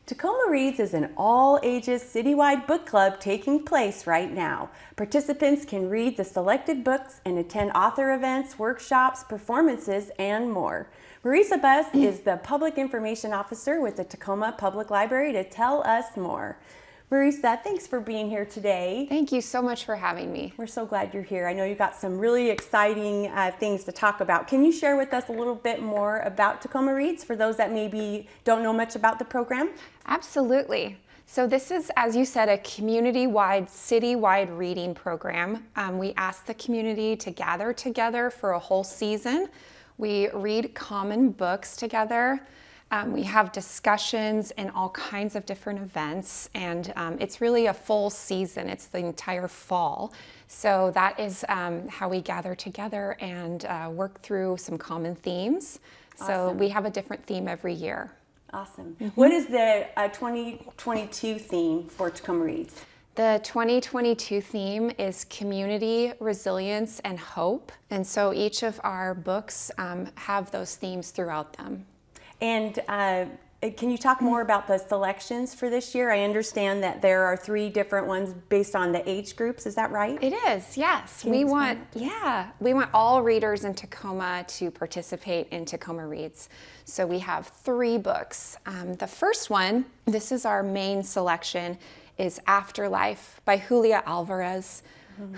Tacoma Reads is an all-ages citywide book club taking place right now. Participants can read the selected books and attend author events, workshops, performances, and more. Marisa Buss is the Public Information Officer with the Tacoma Public Library to tell us more. Marisa, thanks for being here today. Thank you so much for having me. We're so glad you're here. I know you got some really exciting things to talk about. Can you share with us a little bit more about Tacoma Reads for those that maybe don't know much about the program? Absolutely. So this is, as you said, a community-wide, city-wide reading program. We ask the community to gather together for a whole season. We read common books together. We have discussions and all kinds of different events, and it's really a full season. It's the entire fall. So that is how we gather together and work through some common themes. Awesome. So we have a different theme every year. Awesome. Mm-hmm. What is the 2022 theme for Tacoma Reads? The 2022 theme is community, resilience, and hope. And so each of our books have those themes throughout them. And can you talk more about the selections for this year? I understand that there are 3 different ones based on the age groups. Is that right? It is, yes. We want all readers in Tacoma to participate in Tacoma Reads. So we have 3 books. The first one, this is our main selection, is Afterlife by Julia Alvarez.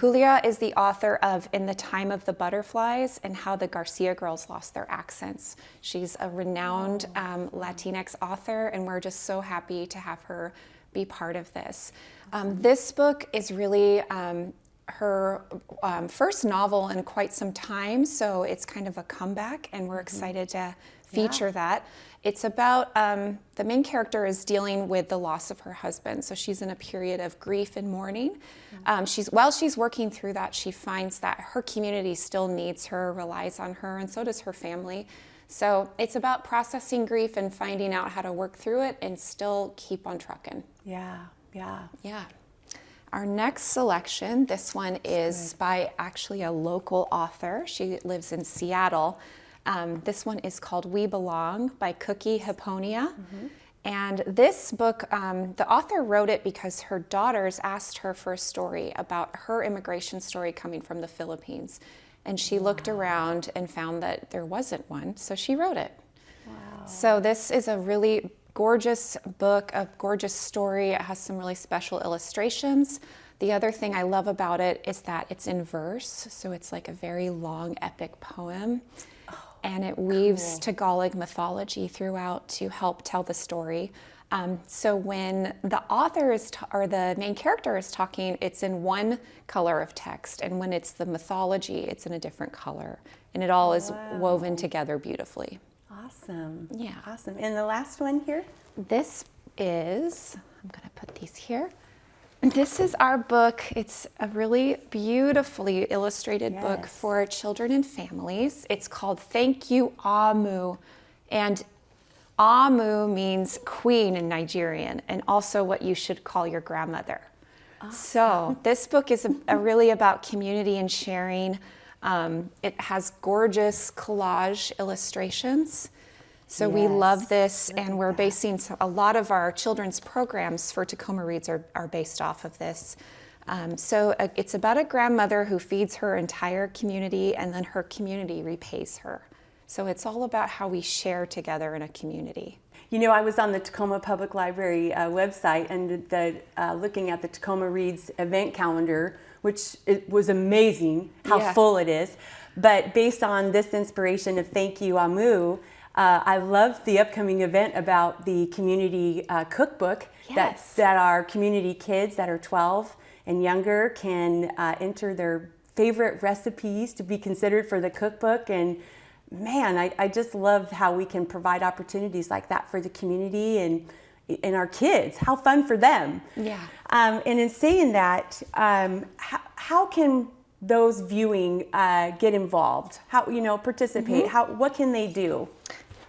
Julia is the author of In the Time of the Butterflies and How the Garcia Girls Lost Their Accents. She's a renowned Latinx author, and we're just so happy to have her be part of this. This book is really her first novel in quite some time, so it's kind of a comeback, and we're excited to feature that. It's about, the main character is dealing with the loss of her husband, so she's in a period of grief and mourning. While she's working through that, she finds that her community still needs her, relies on her, and so does her family. So it's about processing grief and finding out how to work through it and still keep on trucking. Yeah. Our next selection, this one is by actually a local author. She lives in Seattle. This one is called We Belong by Cookie Hipponia. And this book, the author wrote it because her daughters asked her for a story about her immigration story coming from the Philippines. And she looked around and found that there wasn't one, so she wrote it. Wow. So this is a really gorgeous book, a gorgeous story. It has some really special illustrations. The other thing I love about it is that it's in verse, so it's like a very long epic poem. And it weaves Tagalog mythology throughout to help tell the story. So when the author or the main character is talking, it's in one color of text, and when it's the mythology, it's in a different color, and it all is woven together beautifully. Awesome. Yeah. Awesome. And the last one here? This is, I'm going to put these here. This is our book. It's a really beautifully illustrated book for children and families. It's called Thank You, Amu. And Amu means queen in Nigerian, and also what you should call your grandmother. Awesome. So this book is really about community and sharing. It has gorgeous collage illustrations. So we love this, and we're basing a lot of our children's programs for Tacoma Reads are based off of this. So it's about a grandmother who feeds her entire community, and then her community repays her. So it's all about how we share together in a community. You know, I was on the Tacoma Public Library website and looking at the Tacoma Reads event calendar, which it was amazing how full it is. But based on this inspiration of Thank You, Amu, I love the upcoming event about the community cookbook that our community kids that are 12 and younger can enter their favorite recipes to be considered for the cookbook. And man, I just love how we can provide opportunities like that for the community and our kids. How fun for them. Yeah. And in saying that, how can those viewing get involved? How, participate? What can they do?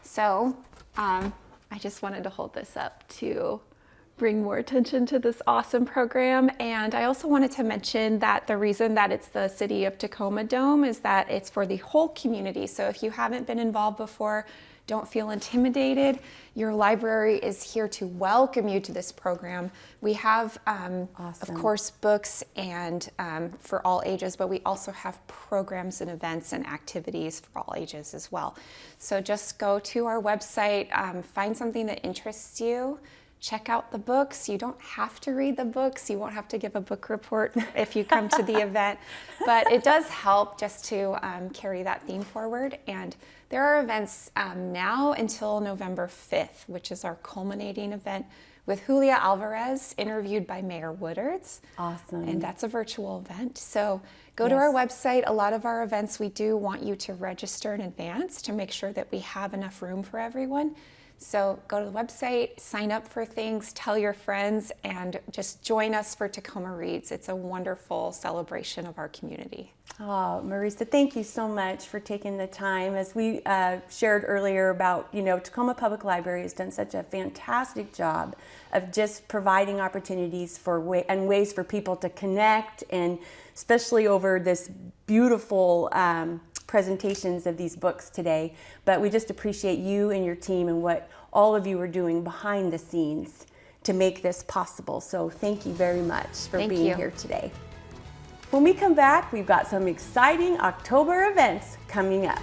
So I just wanted to hold this up to bring more attention to this awesome program. And I also wanted to mention that the reason that it's the City of Tacoma Dome is that it's for the whole community. So if you haven't been involved before, Don't feel intimidated. Your library is here to welcome you to this program. We have, of course, books and for all ages, but we also have programs and events and activities for all ages as well. So just go to our website, find something that interests you, check out the books. You don't have to read the books. You won't have to give a book report if you come to the event, but it does help just to carry that theme forward. And there are events now until November 5th, which is our culminating event with Julia Alvarez, interviewed by Mayor Woodards. Awesome. And that's a virtual event. So go to our website. A lot of our events, we do want you to register in advance to make sure that we have enough room for everyone. So go to the website, sign up for things, tell your friends, and just join us for Tacoma Reads. It's a wonderful celebration of our community. Oh, Marisa, thank you so much for taking the time. As we shared earlier about, Tacoma Public Library has done such a fantastic job of just providing opportunities for ways for people to connect, and especially over this beautiful presentations of these books today. But we just appreciate you and your team and what all of you are doing behind the scenes to make this possible. So thank you very much for being here today. When we come back, we've got some exciting October events coming up.